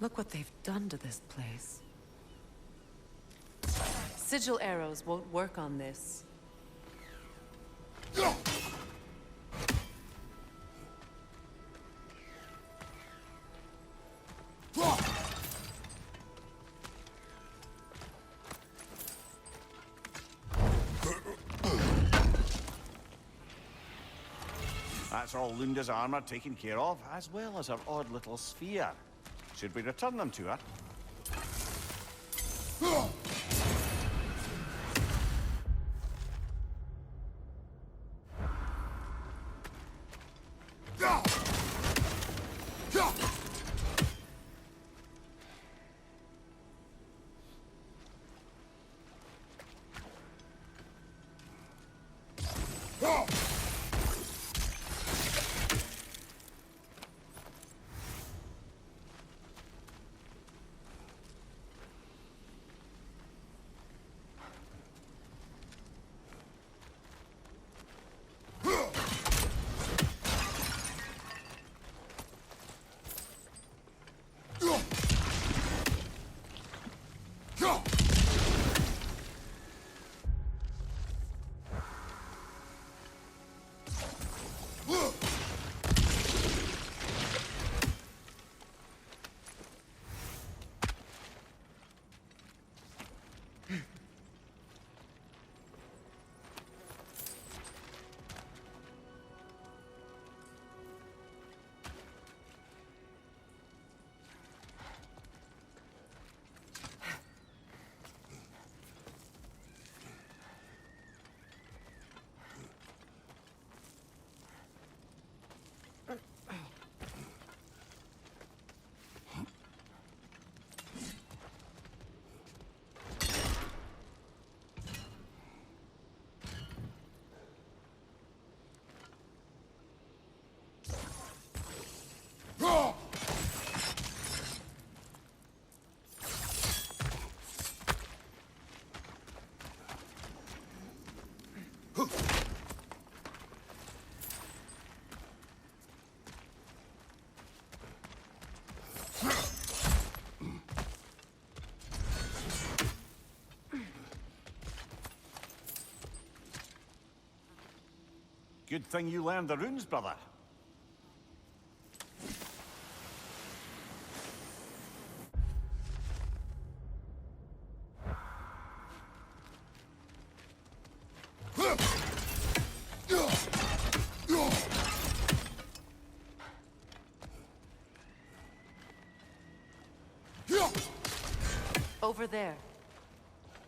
Look what they've done to this place. Sigil arrows won't work on this. That's all Lunda's armor taken care of, as well as her odd little sphere. Should we return them to her? Good thing you learned the runes, brother. Over there.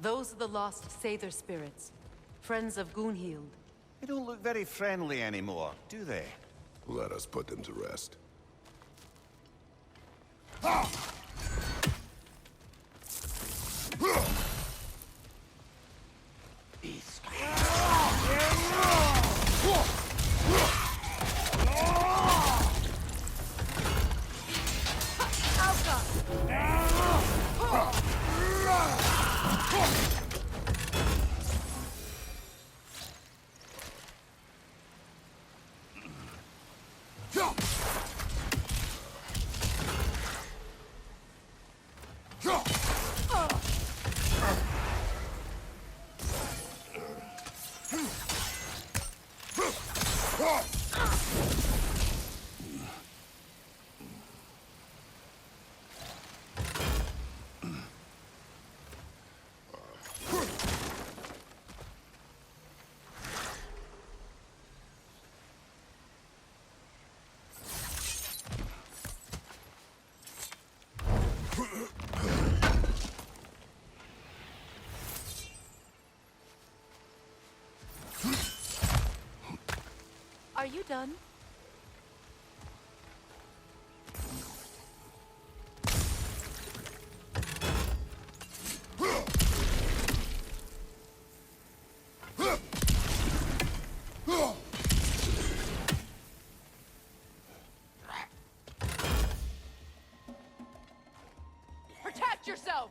Those are the lost Sather spirits. Friends of Gunhild. They don't look very friendly anymore, do they? Let us put them to rest. Are you done? Protect yourself!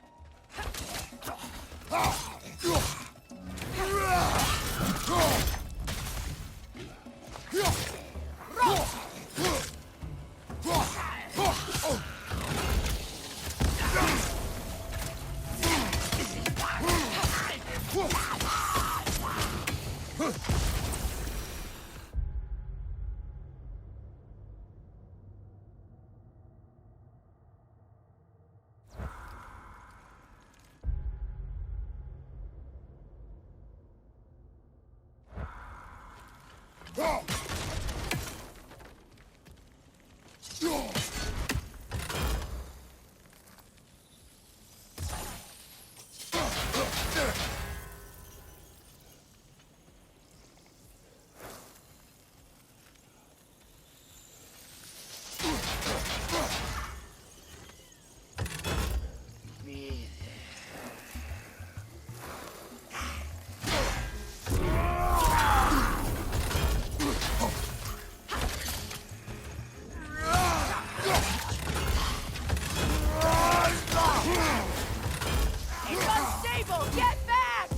It's unstable! Get back!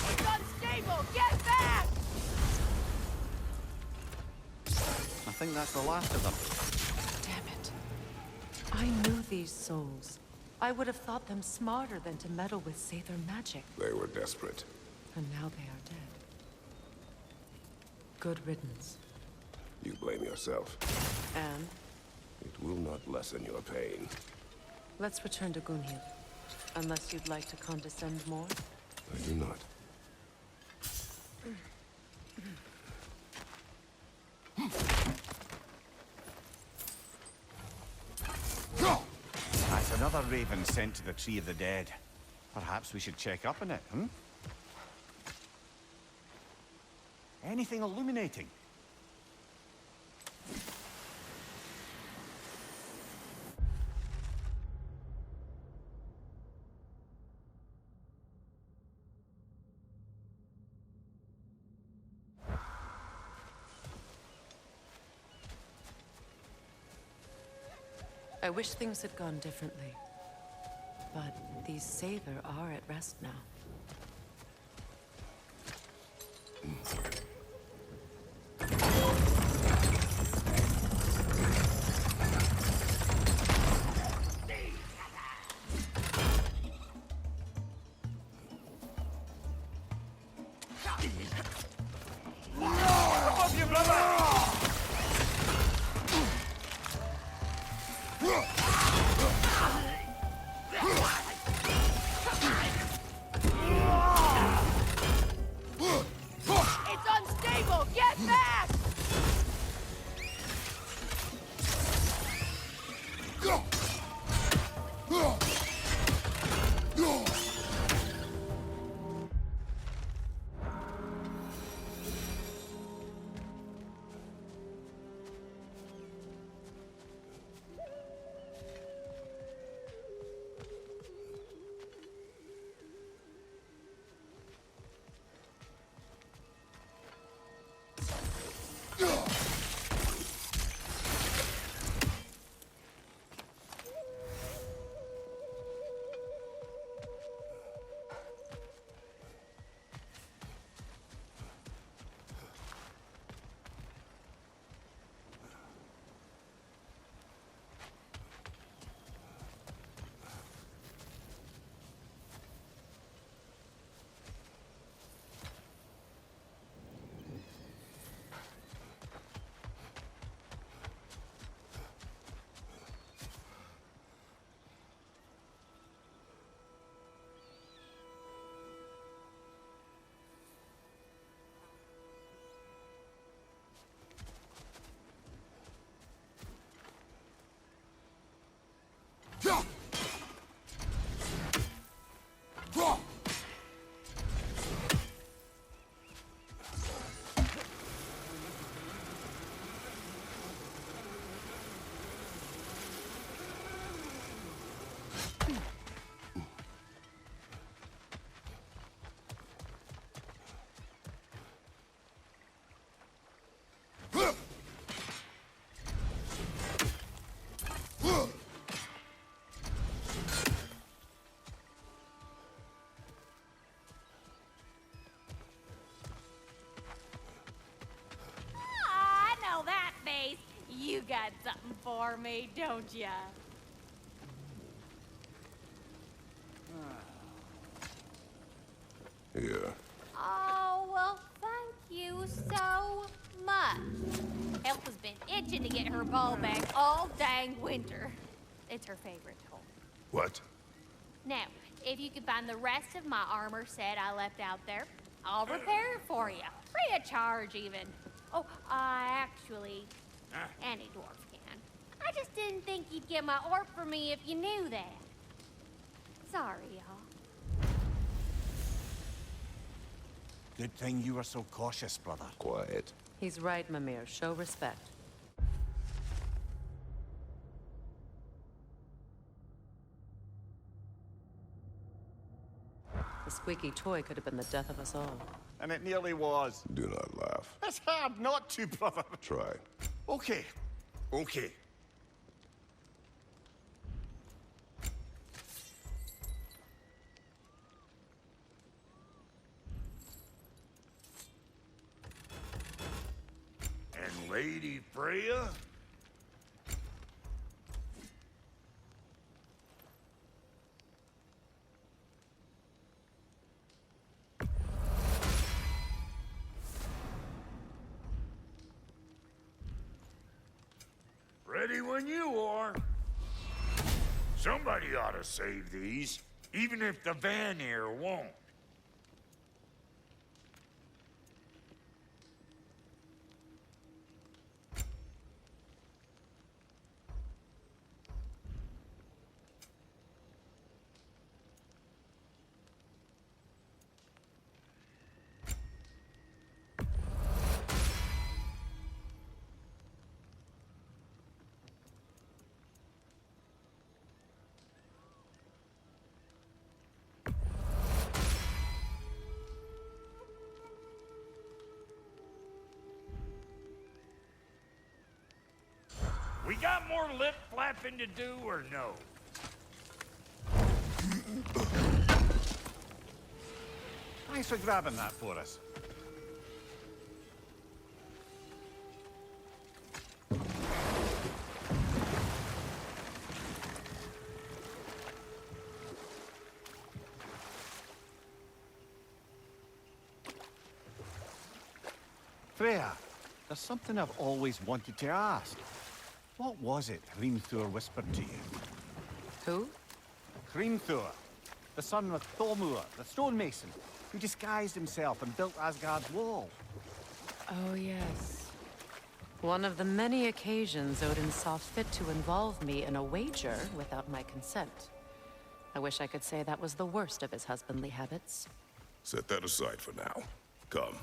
It's unstable! Get back! I think that's the last of them. Damn it. I knew these souls. I would have thought them smarter than to meddle with Sather magic. They were desperate. And now they are dead. Good riddance. You blame yourself. And It will not lessen your pain. let's return to Gunhild. Unless you'd like to condescend more. I do not. That's another raven sent to the Tree of the Dead. Perhaps we should check up on it, hmm? Anything illuminating? I wish things had gone differently. But these Sather are at rest now. Above you, brother! It's unstable! Get back! you got something for me, don't ya? Here. Oh, well, thank you so much. Elsa's been itching to get her bow back all dang winter. It's her favorite toy. What? Now, if you could find the rest of my armor set I left out there, I'll repair it for you. Free of charge, even. Oh, actually, any dwarf can. I just didn't think you'd get my orc for me if you knew that. Sorry, y'all. Good thing you were so cautious, brother. Quiet. He's right, Mimir. Show respect. The squeaky toy could have been the death of us all. And it nearly was. Do not laugh. It's hard not to, brother. Try. Okay. Okay. And Lady Freya? Ready when you are. Somebody ought to save these, even if the Vanir won't. We got more lip flapping to do, or no? Thanks for grabbing that for us. Freya, there's something I've always wanted to ask. What was it Hrimthur whispered to you? Who? Hrimthur, the son of Thormur, the stonemason, who disguised himself and built Asgard's wall. Oh, yes. One of the many occasions Odin saw fit to involve me in a wager without my consent. I wish I could say that was the worst of his husbandly habits. Set that aside for now. Come.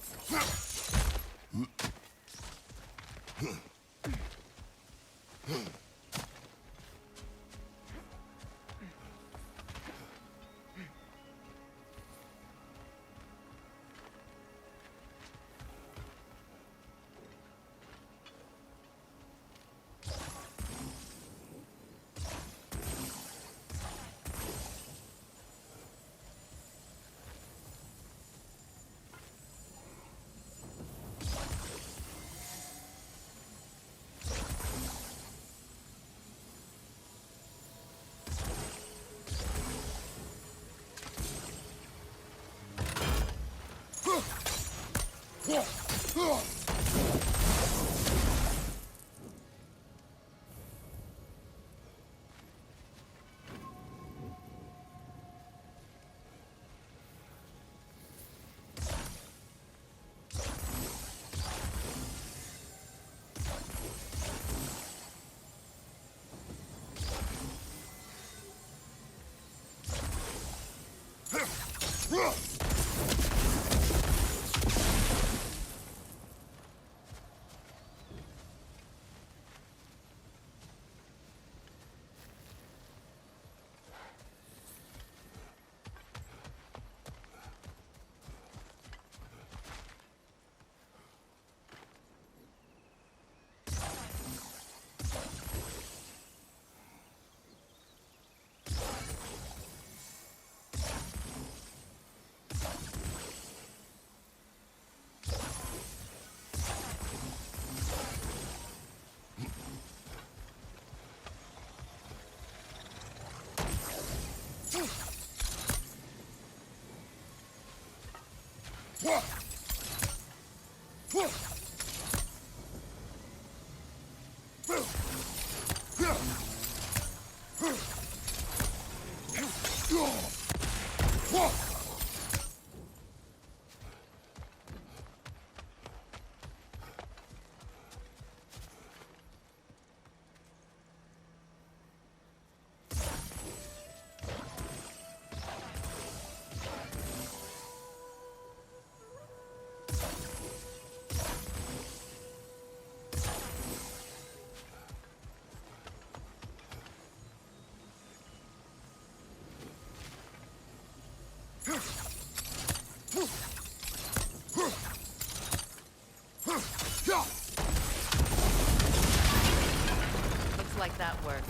Looks like that worked.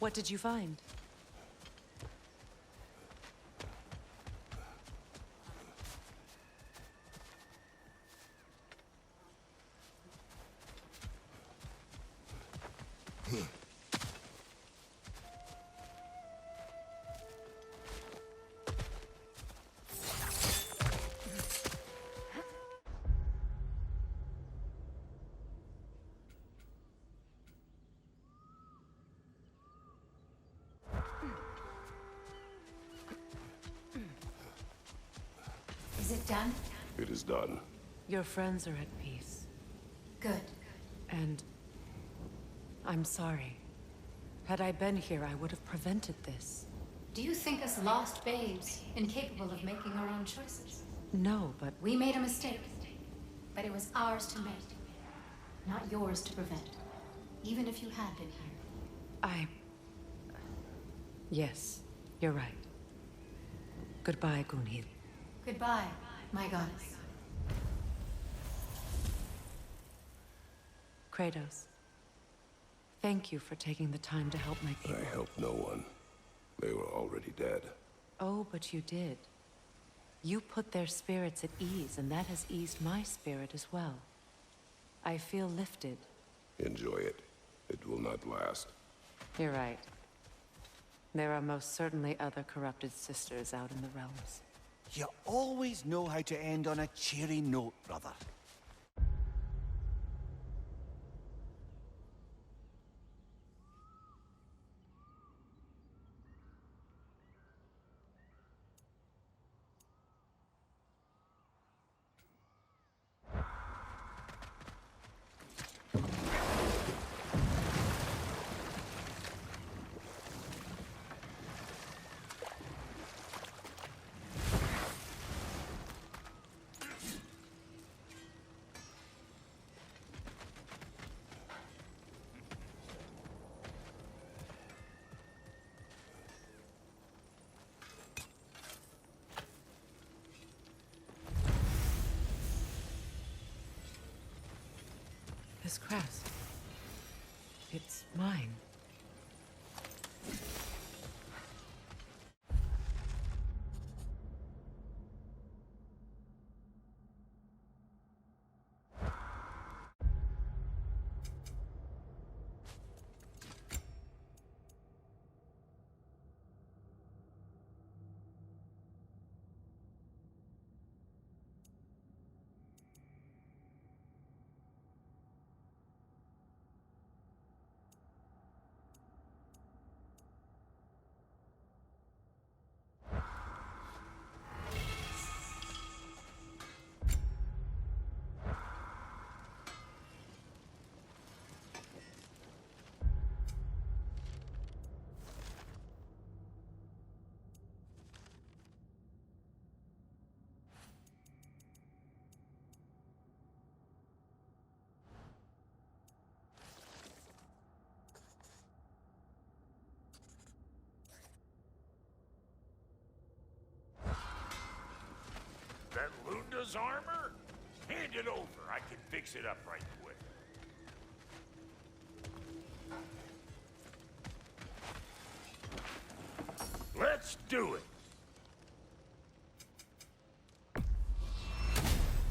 What did you find? Is it done? It is done. Your friends are at peace. Good. And I'm sorry. Had I been here, I would have prevented this. Do you think us lost babes, incapable of making our own choices? No, but We made a mistake, but it was ours to make, not yours to prevent, even if you had been here. Yes, you're right. Goodbye, Gunhild. Goodbye, my goddess. Kratos, thank you for taking the time to help my people. I helped no one. They were already dead. Oh, but you did. You put their spirits at ease, and that has eased my spirit as well. I feel lifted. Enjoy it. It will not last. You're right. There are most certainly other corrupted sisters out in the realms. You always know how to end on a cheery note, brother. This crest. It's mine. That Lunda's armor? Hand it over. I can fix it up right quick. Let's do it.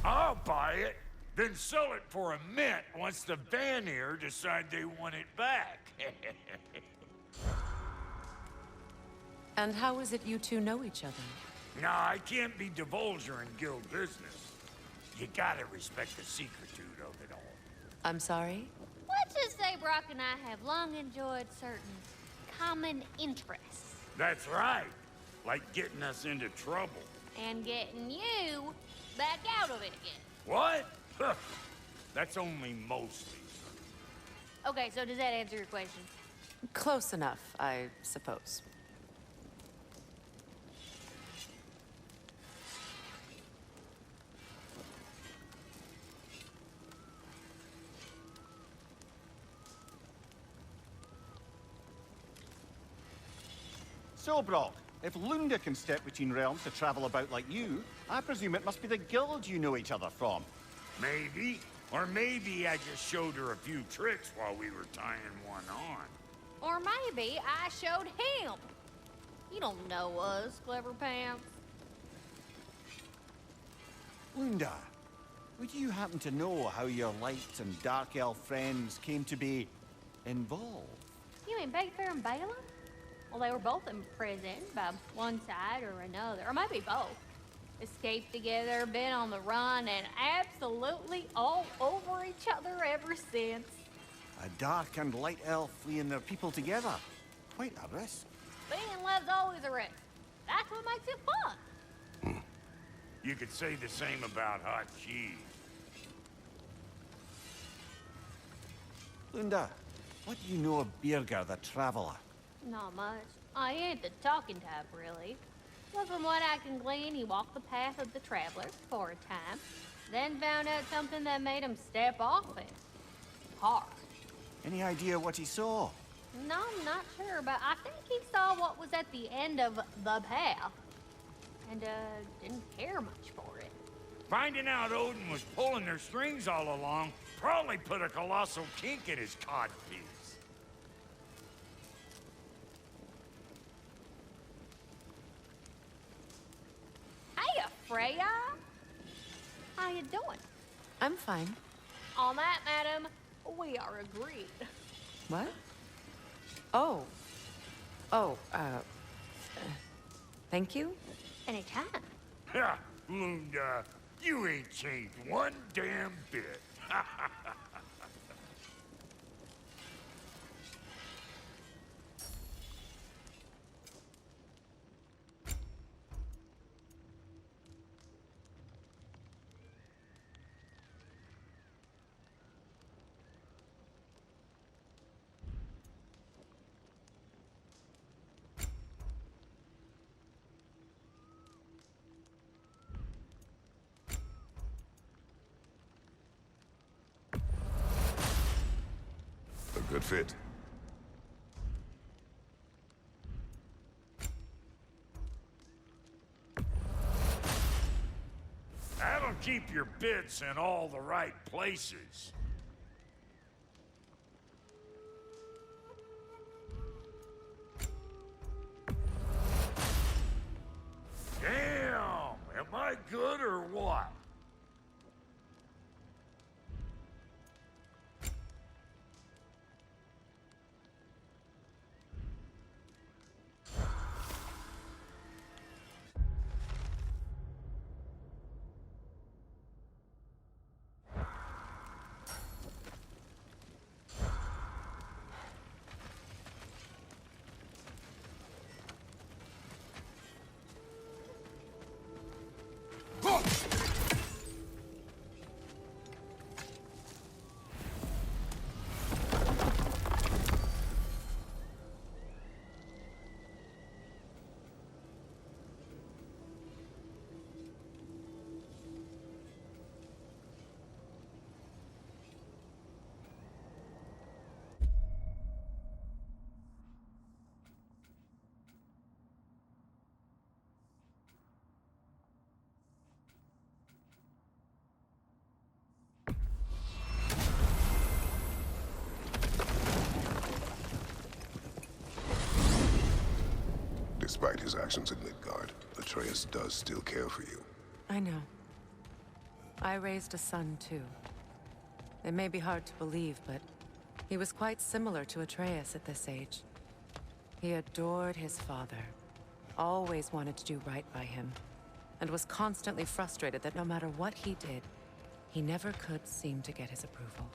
I'll buy it, then sell it for a mint once the Vanir decide they want it back. And how is it you two know each other? Nah, I can't be divulger in guild business. You gotta respect the secretude of it all. I'm sorry? Let's just say Brock and I have long enjoyed certain common interests. That's right. Like getting us into trouble. And getting you back out of it again. What? Huh. That's only mostly. Okay, so does that answer your question? Close enough, I suppose. So, Brock, if Lunda can step between realms to travel about like you, I presume it must be the guild you know each other from. Maybe. Or maybe I just showed her a few tricks while we were tying one on. Or maybe I showed him. You don't know us, Clever Pants. Lunda, would you happen to know how your light and dark elf friends came to be involved? You mean Bakefair and Balaam? Well, they were both imprisoned by one side or another, or maybe both. Escaped together, been on the run, and absolutely all over each other ever since. A dark and light elf fleeing their people together. Quite a risk. Being in love's always a risk. That's what makes it fun. You could say the same about hot cheese. Lunda, what do you know of Birger the Traveler? Not much. I ain't the talking type, really. But from what I can glean, he walked the path of the traveler for a time, then found out something that made him step off it. Hard. Any idea what he saw? No, I'm not sure, but I think he saw what was at the end of the path. And, didn't care much for it. Finding out Odin was pulling their strings all along probably put a colossal kink in his codpiece. Hey, Freya! How you doing? I'm fine. On that, madam, we are agreed. What? Oh. Oh, thank you? Anytime. Ha! Lunda, you ain't changed one damn bit. A good fit. That'll keep your bits in all the right places. Damn! Am I good or what? Despite his actions in Midgard, Atreus does still care for you. I know. I raised a son, too. It may be hard to believe, but he was quite similar to Atreus at this age. He adored his father, always wanted to do right by him, and was constantly frustrated that no matter what he did, he never could seem to get his approval.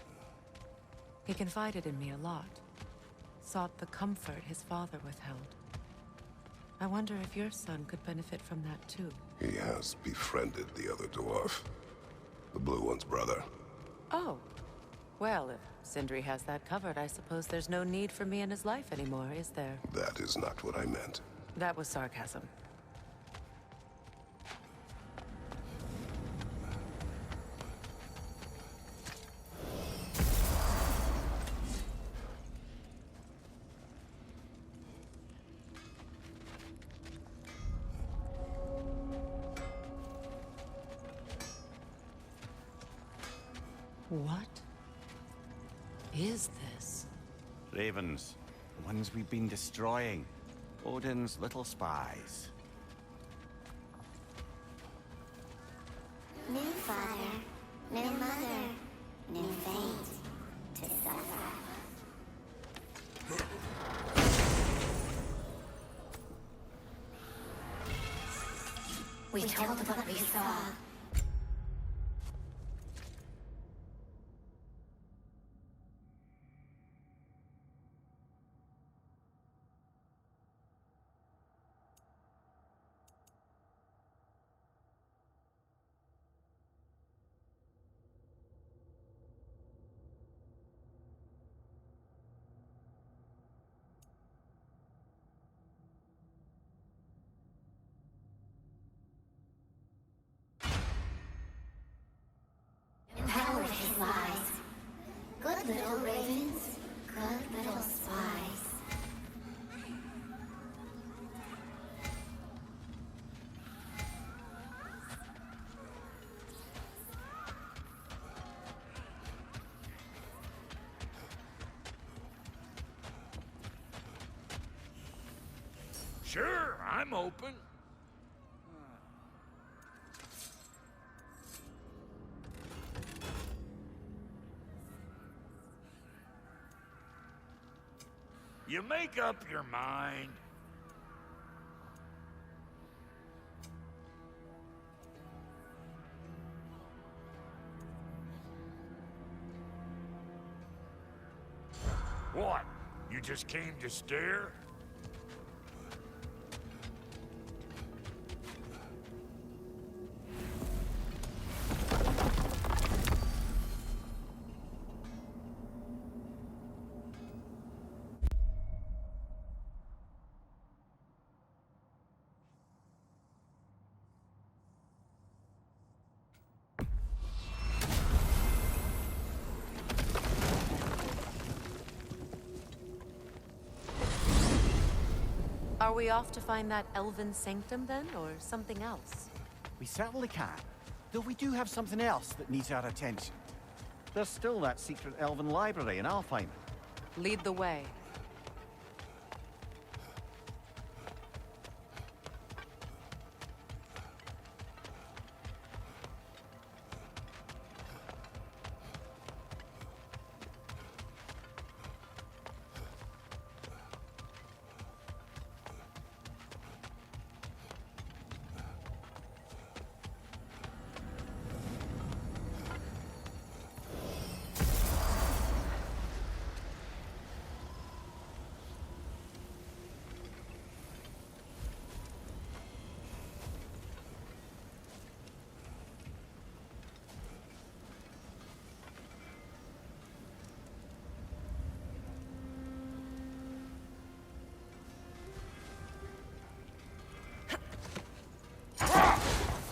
He confided in me a lot, sought the comfort his father withheld. I wonder if your son could benefit from that too. He has befriended the other dwarf. The blue one's brother. Oh. Well, if Sindri has that covered, I suppose there's no need for me in his life anymore, is there? That is not what I meant. That was sarcasm. What is this? Ravens. The ones we've been destroying. Odin's little spies. New father, new mother, new fate to suffer. We told what we saw. Empowered his lies. Good little ravens, good little spies. Sure, I'm open. You make up your mind. What? You just came to stare? Are we off to find that elven sanctum then, or something else? We certainly can. Though we do have something else that needs our attention. There's still that secret elven library in Alfheim. Lead the way.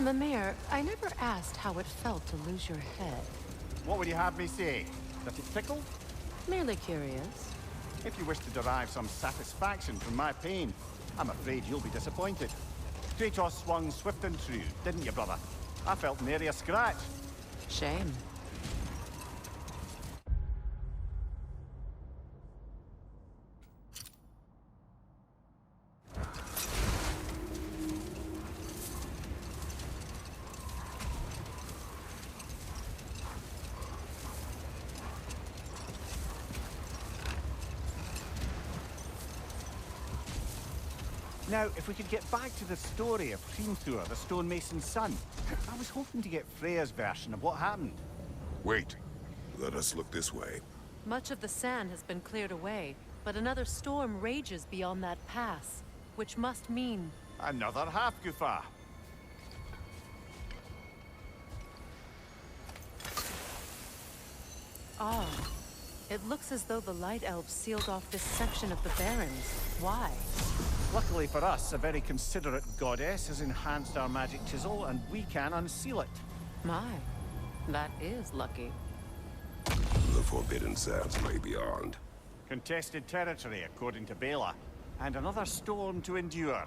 Mimir, I never asked how it felt to lose your head. What would you have me say? That it tickled? Merely curious. If you wish to derive some satisfaction from my pain, I'm afraid you'll be disappointed. Kratos swung swift and true, didn't you, brother? I felt nary a scratch. Shame. Now, if we could get back to the story of Hrimthur, the stonemason's son. I was hoping to get Freya's version of what happened. Wait. Let us look this way. Much of the sand has been cleared away, but another storm rages beyond that pass, which must mean... Another half-goofa. Ah, it looks as though the Light Elves sealed off this section of the Barrens. Why? Luckily for us, a very considerate goddess has enhanced our magic chisel, and we can unseal it. My, that is lucky. The Forbidden Sands lay beyond. Contested territory, according to Bela, and another storm to endure.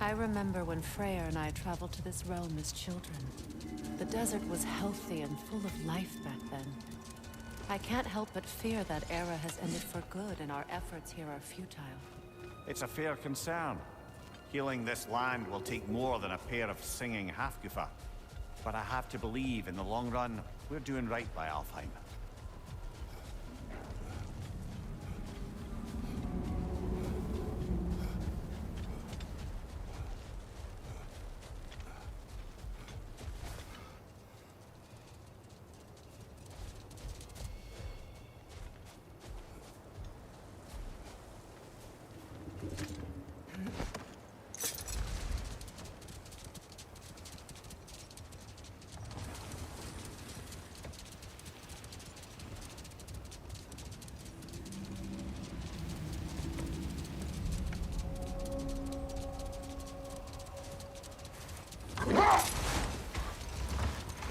I remember when Freyr and I traveled to this realm as children. The desert was healthy and full of life back then. I can't help but fear that era has ended for good and our efforts here are futile. It's a fair concern. Healing this land will take more than a pair of singing Halfgufa. But I have to believe, in the long run, we're doing right by Alfheim.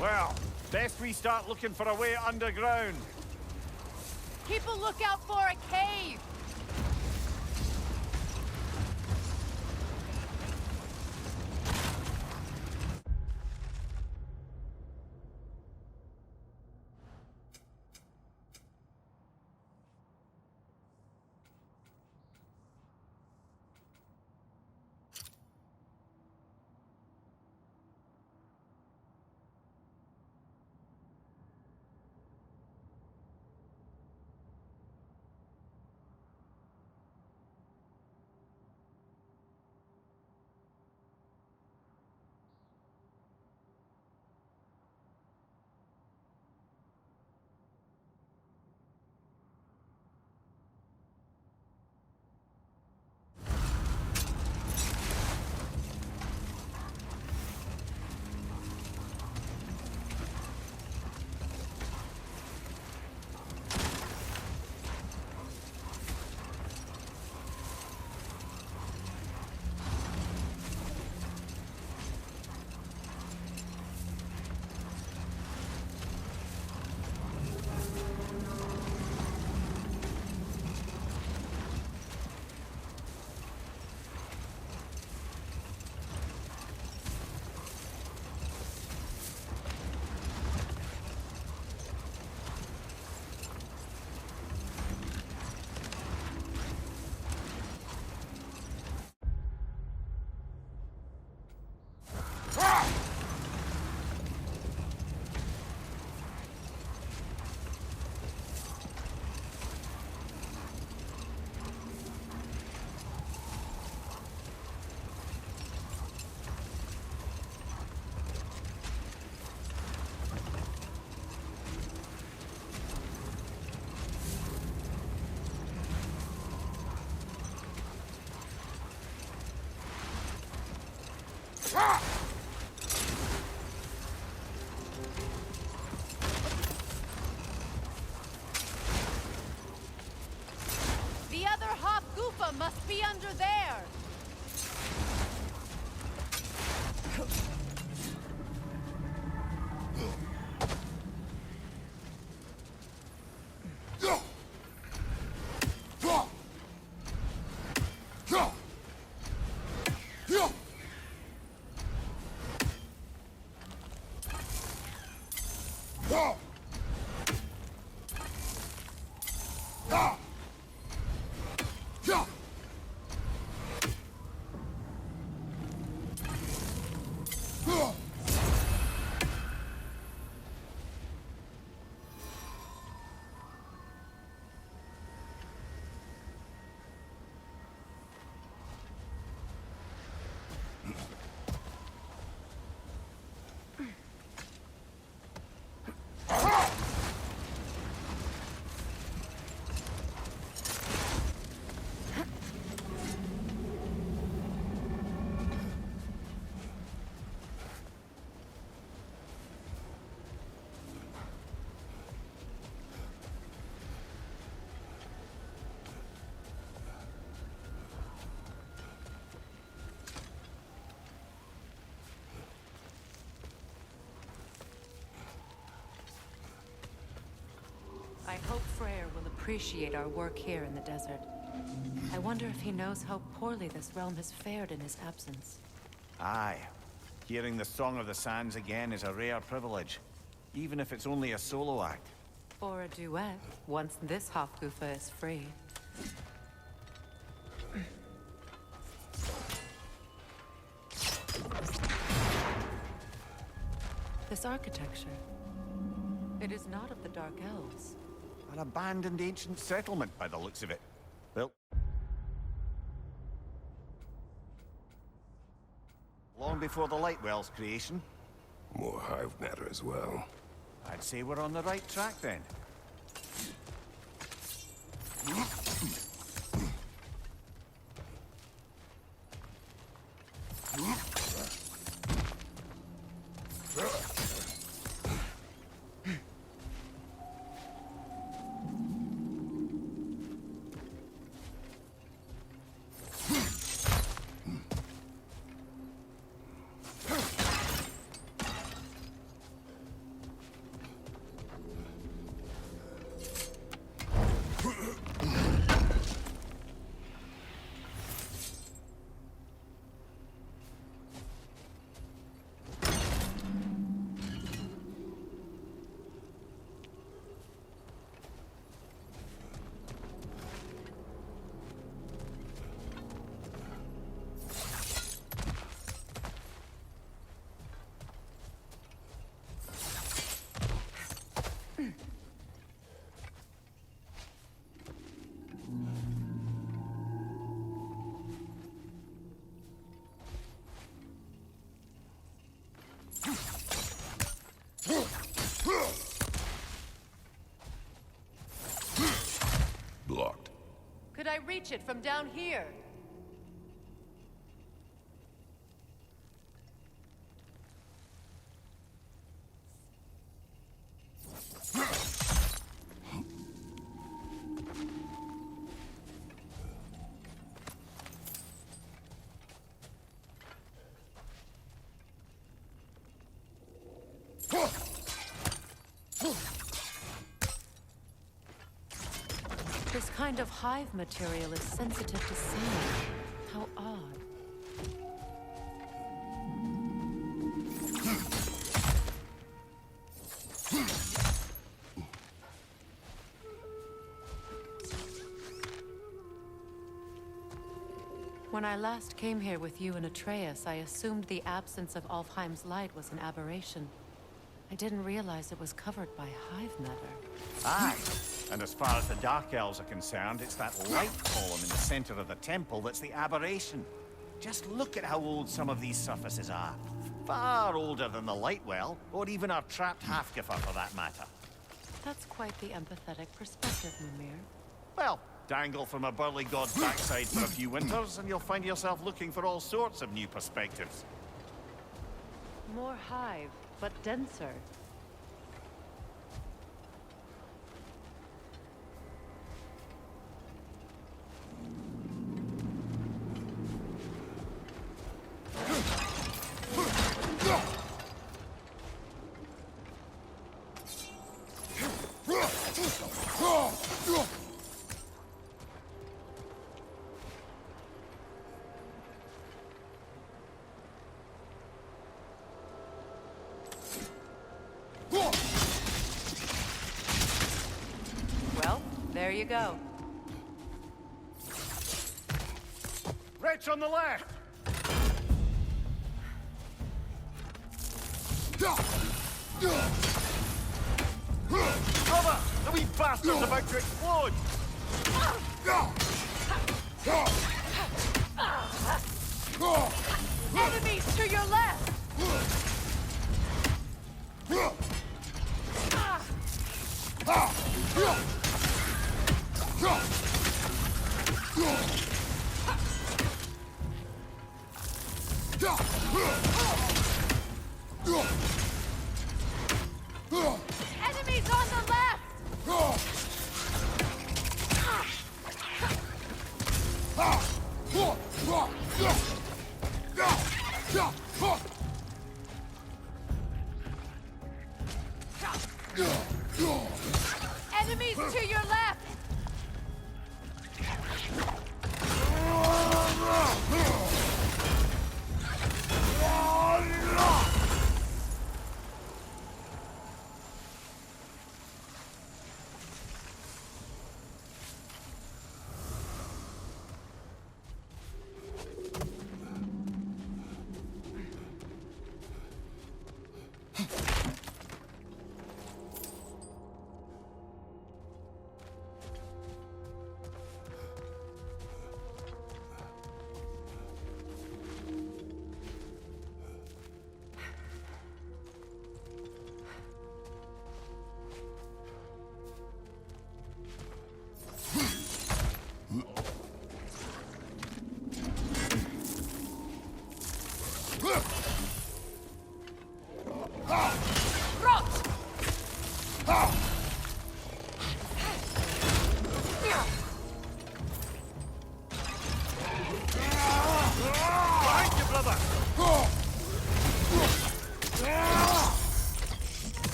Well, best we start looking for a way underground. Keep a lookout for a cave! The other Hofgufa must be under there! I hope Freyr will appreciate our work here in the desert. I wonder if he knows how poorly this realm has fared in his absence. Aye. Hearing the Song of the Sands again is a rare privilege, even if it's only a solo act. Or a duet, once this Hofgufa is free. This architecture. It is not of the Dark Elves. An abandoned ancient settlement by the looks of it. Well, long before the Lightwell's creation. More hive matter as well. I'd say we're on the right track then. Blocked. Could I reach it from down here? This kind of hive material is sensitive to sand. How odd. When I last came here with you and Atreus, I assumed the absence of Alfheim's light was an aberration. I didn't realize it was covered by hive matter. Aye. And as far as the Dark Elves are concerned, it's that light column in the center of the temple that's the aberration. Just look at how old some of these surfaces are. Far older than the Lightwell, or even our trapped Hafgifer for that matter. That's quite the empathetic perspective, Mimir. Well, dangle from a burly god's backside for a few winters, and you'll find yourself looking for all sorts of new perspectives. More hive, but denser. Well, there you go. Wretch on the left! Cover! The wee bastard's about to explode! Enemies to your left! Enemies on the left! Enemies to your left!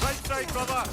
Right side, brother!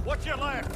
Watch your left!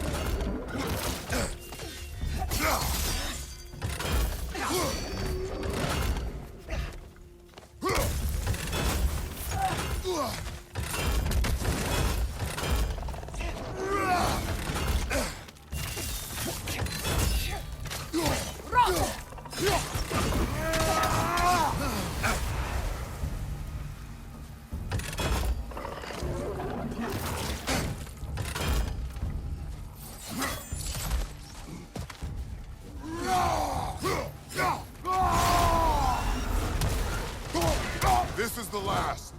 This is the last.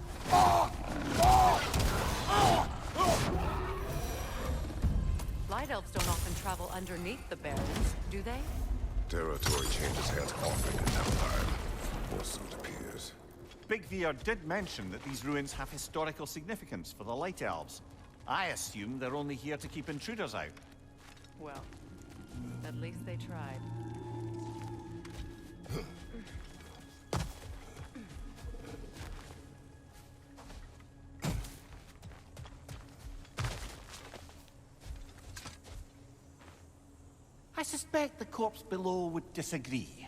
Light elves don't often travel underneath the barrens, do they? Territory changes hands often in Empire. Or so it appears. Big Veer did mention that these ruins have historical significance for the Light Elves. I assume they're only here to keep intruders out. Well, at least they tried. I suspect the corpse below would disagree.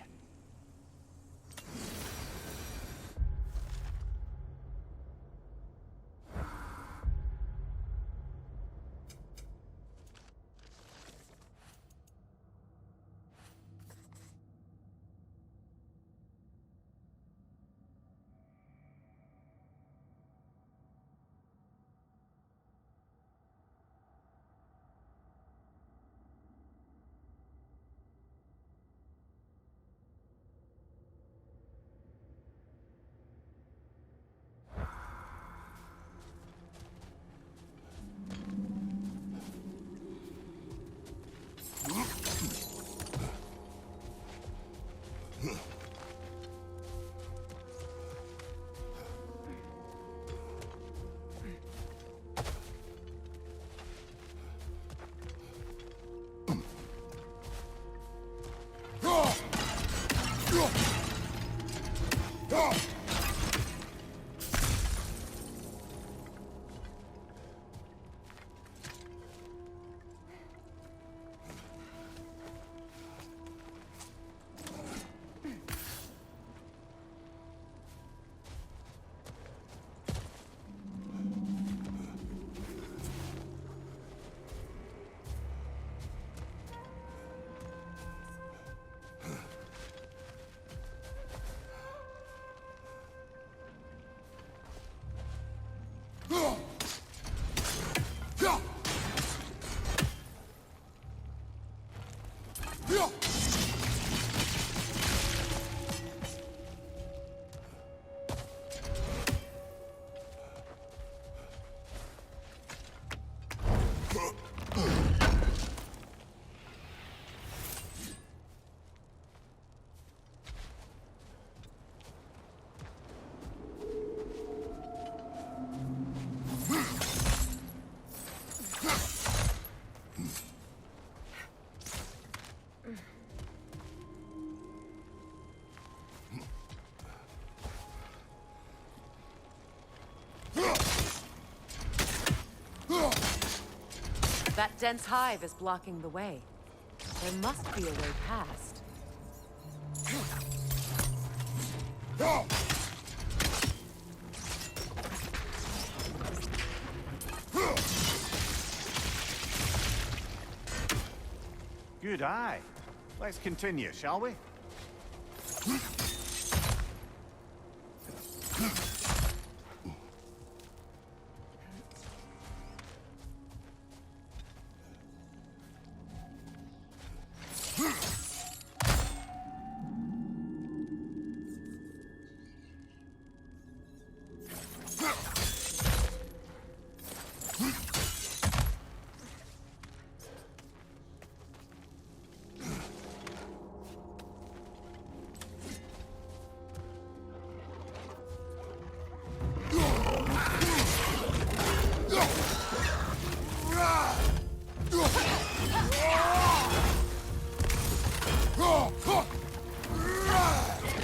That dense hive is blocking the way. There must be a way past. Good eye. Let's continue, shall we?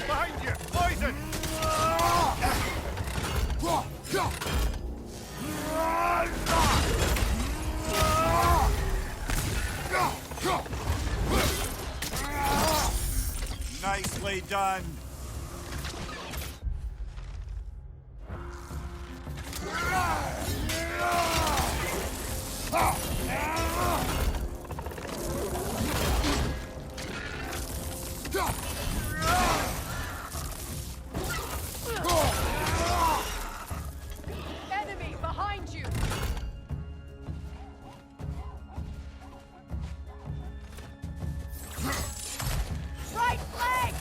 Behind you! Poison! Nicely done. Enemy behind you! Right flank!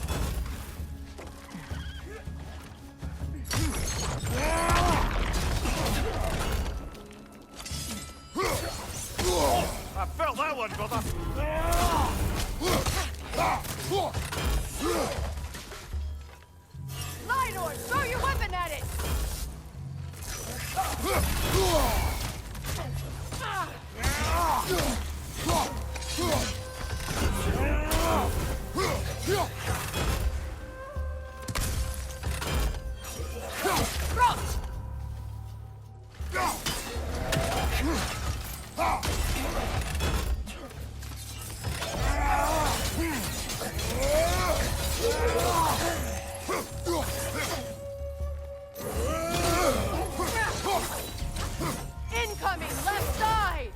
I felt that one, brother. Lidor, throw your weapon at it! Roach! Incoming, left side!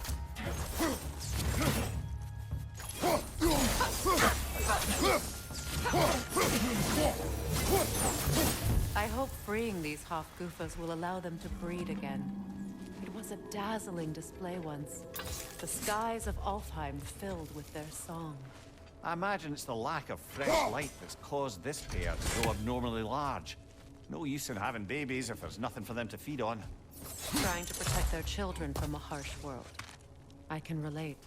I hope freeing these Hofgufas will allow them to breed again. It was a dazzling display once. The skies of Alfheim filled with their song. I imagine it's the lack of fresh light that's caused this pair to grow abnormally large. No use in having babies if there's nothing for them to feed on. Trying to protect their children from a harsh world. I can relate.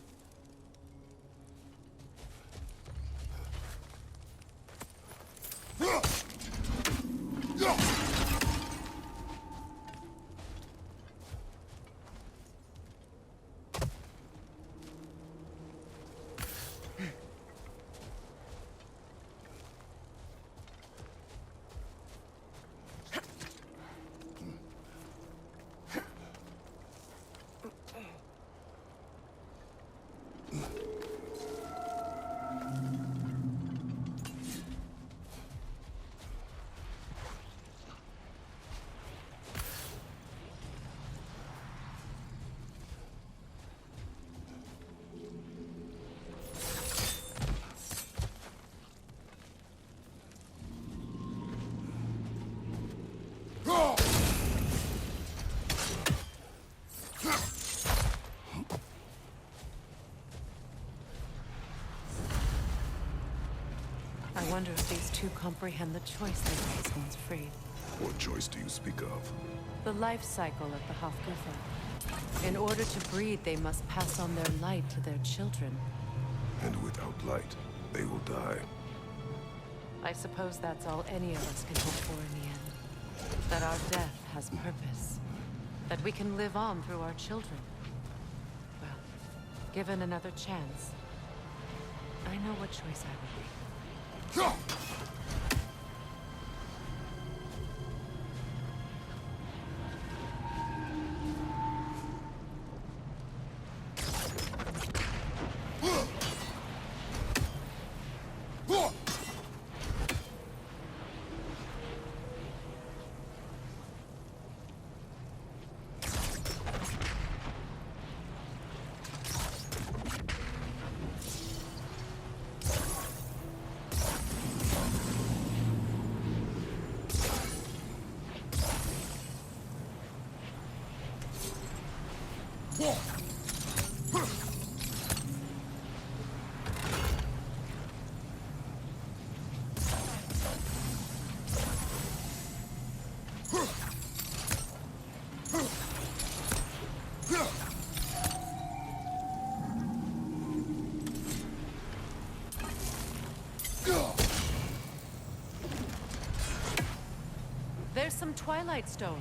I wonder if these two comprehend the choice they face once freed. What choice do you speak of? The life cycle at the Hofgufa. In order to breed, they must pass on their light to their children. And without light, they will die. I suppose that's all any of us can hope for in the end. That our death has purpose. That we can live on through our children. Well, given another chance, I know what choice I would make. There's some Twilight Stone.